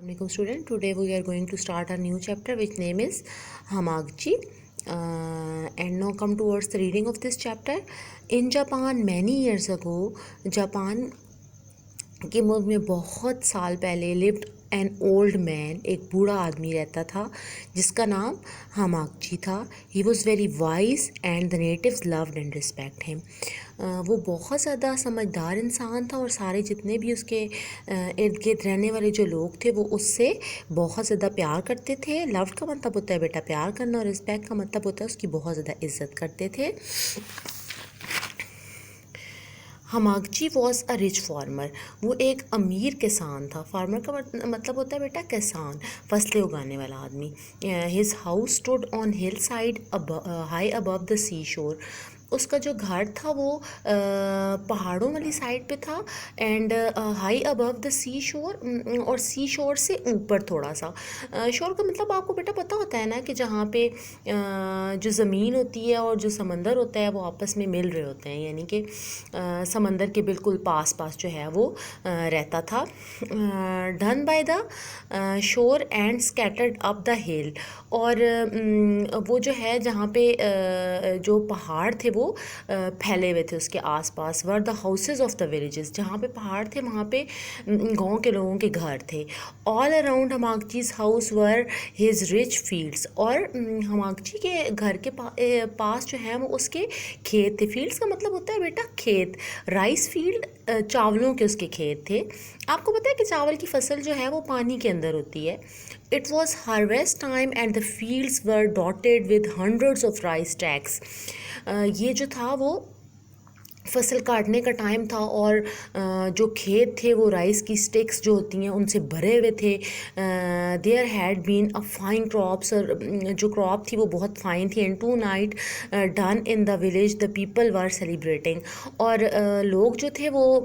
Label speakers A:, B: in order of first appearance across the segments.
A: Assalamualaikum student. Today we are going to start a new chapter which name is Hamaguchi. And now come towards the reading of this chapter. In Japan many years ago, Japan के मुल्क में बहुत साल पहले lived an old man, एक बूढ़ा आदमी रहता था जिसका नाम हमागची था. He was very wise and the natives loved and respect him. वो बहुत ज़्यादा समझदार इंसान था और सारे जितने भी उसके इर्द गिर्द रहने वाले जो लोग थे वो उससे बहुत ज़्यादा प्यार करते थे. लव्ड का मतलब होता है बेटा प्यार करना और रिस्पेक्ट का मतलब होता है उसकी बहुत ज़्यादा इज्जत करते थे. हमागची वॉज अ रिच फार्मर. वो एक अमीर किसान था. फार्मर का मतलब होता है बेटा किसान, फसलें उगाने वाला आदमी. His house stood on hillside high above the seashore. उसका जो घर था वो पहाड़ों वाली साइड पे था एंड हाई अबव द सी शोर, और सी शोर से ऊपर थोड़ा सा. शोर का मतलब आपको बेटा पता होता है ना कि जहाँ पे जो ज़मीन होती है और जो समंदर होता है वो आपस में मिल रहे होते हैं, यानी कि समंदर के बिल्कुल पास पास जो है वो रहता था. Done by the shore and scattered up the हिल. और वो जो है जहाँ पे जो पहाड़ थे वो फैले हुए थे उसके आसपास. Were the houses of the villages. जहाँ पे पहाड़ थे वहाँ पे गांव के लोगों के घर थे. All around Hamaguchi's house were his rich fields. और हमागची के घर के पास जो है वो उसके खेत थे. फील्ड्स का मतलब होता है बेटा खेत. राइस फील्ड, चावलों के उसके खेत थे. आपको पता है कि चावल की फसल जो है वो पानी के अंदर होती है. It was harvest time and the fields were dotted with hundreds of rice stacks. ये जो था वो फसल काटने का टाइम था और जो खेत थे वो राइस की स्टिक्स जो होती हैं उनसे भरे हुए थे. There had been a fine crops. और जो क्रॉप थी वो बहुत फाइन थी. And tonight done in the village the people were celebrating. और लोग जो थे वो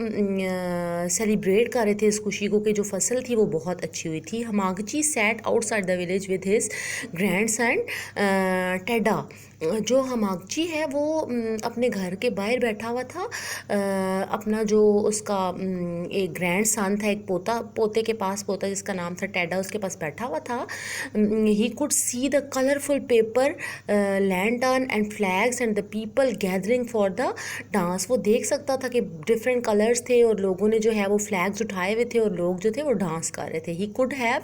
A: सेलिब्रेट कर रहे थे इस खुशी को कि जो फसल थी वो बहुत अच्छी हुई थी. Hamaguchi sat outside the village with his grandson Tada. जो हमागची है वो अपने घर के बाहर बैठा हुआ था. अपना जो उसका एक ग्रैंड सन था, एक पोते के पास पोता जिसका नाम था टेडा, उसके पास बैठा हुआ था. He could see the colourful paper lantern and flags and the people gathering for the dance. वो देख सकता था कि डिफरेंट कलर्स थे और लोगों ने जो है वो फ्लैग्स उठाए हुए थे और लोग जो थे वो डांस कर रहे थे. He could have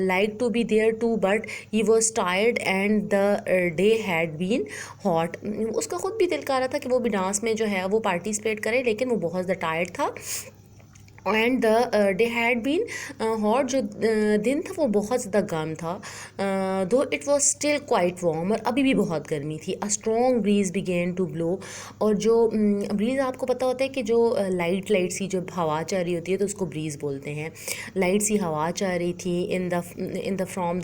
A: like to be there too but he was tired and the day had been hot. उसका खुद भी दिल कर रहा था कि वो भी डांस में जो है वो पार्टिसिपेट करे, लेकिन वो बहुत ज़्यादा टायर्ड था. And the day had been hot. जो दिन था वो बहुत ज़्यादा गर्म था. Though it was still quite warm. और अभी भी बहुत गर्मी थी. A strong breeze began to blow. और जो ब्रीज आपको पता होता है कि जो लाइट सी जो हवा चल रही होती है तो उसको ब्रीज बोलते हैं. लाइट सी हवा चल रही थी इन फ्रॉम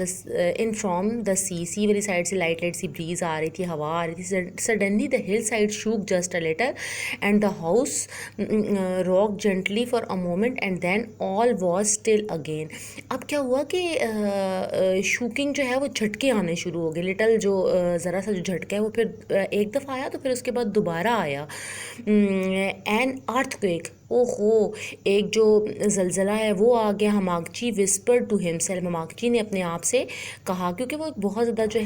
A: द सी वाली साइड से लाइट सी ब्रीज आ रही थी, हवा आ रही थी. Suddenly the hill side shook just a little and the house rock gently for a moment and then all was still again. अब क्या हुआ कि शूकिंग जो है वो झटके आने शुरू हो गए. लिटल जो ज़रा सा जो झटका है वो फिर एक दफ़ा आया तो फिर उसके बाद दोबारा आया. An earthquake. ओहो, एक जो जलजला है वो आ गया. हमागची विस्पर टू हिमसेल्फ. हमागची ने अपने आप से कहा, क्योंकि वो बहुत ज़्यादा जो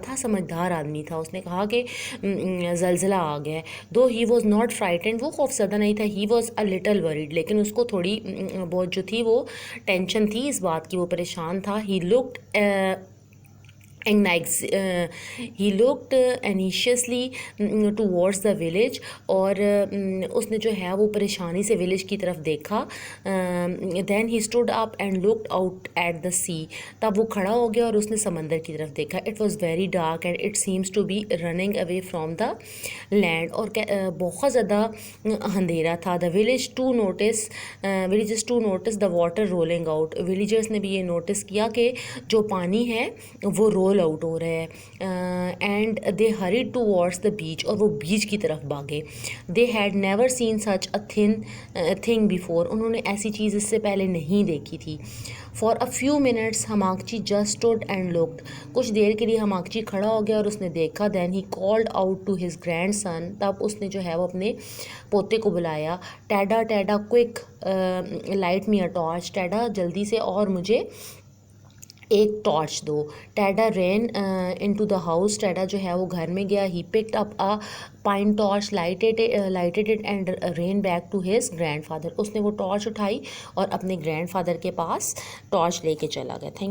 A: था समझदार आदमी था. उसने कहा कि जलजला आ गया. दो ही वॉज नॉट फ्राइटेंड. वो खौफज़दा नहीं था. He was a little worried. लेकिन उसको थोड़ी बहुत जो थी वो टेंशन थी इस बात की, वो परेशान था. He looked he looked anxiously towards the village. और उसने जो है वो परेशानी से विलेज की तरफ देखा. Then he stood up and looked out at the sea. तब वो खड़ा हो गया और उसने समंदर की तरफ देखा. It was very dark and it seems to be running away from the land. और बहुत ज़्यादा अंधेरा था. The villagers too notice the water rolling out. Villagers ने भी ये नोटिस किया कि जो पानी है वो रोल पुल आउट हो रहा है and they hurried towards the beach, और वो बीच की तरफ भागे। They had never seen such a thing before, उन्होंने ऐसी चीज़ इससे पहले नहीं देखी थी। For a few minutes Hamaguchi just stood and looked, कुछ देर के लिए हमाकची खड़ा हो गया और उसने देखा। Then he called out to his grandson, तब उसने जो है वो अपने पोते को बुलाया। Tada Tada quick light me a torch, Tada जल्दी से और मुझे एक टॉर्च दो। Tada ran into the house, Tada जो है वो घर में गया। He picked up a pine torch, lighted it and ran back to his grandfather, उसने वो टॉर्च उठाई और अपने ग्रैंडफादर के पास टॉर्च लेके चला गया। थैंक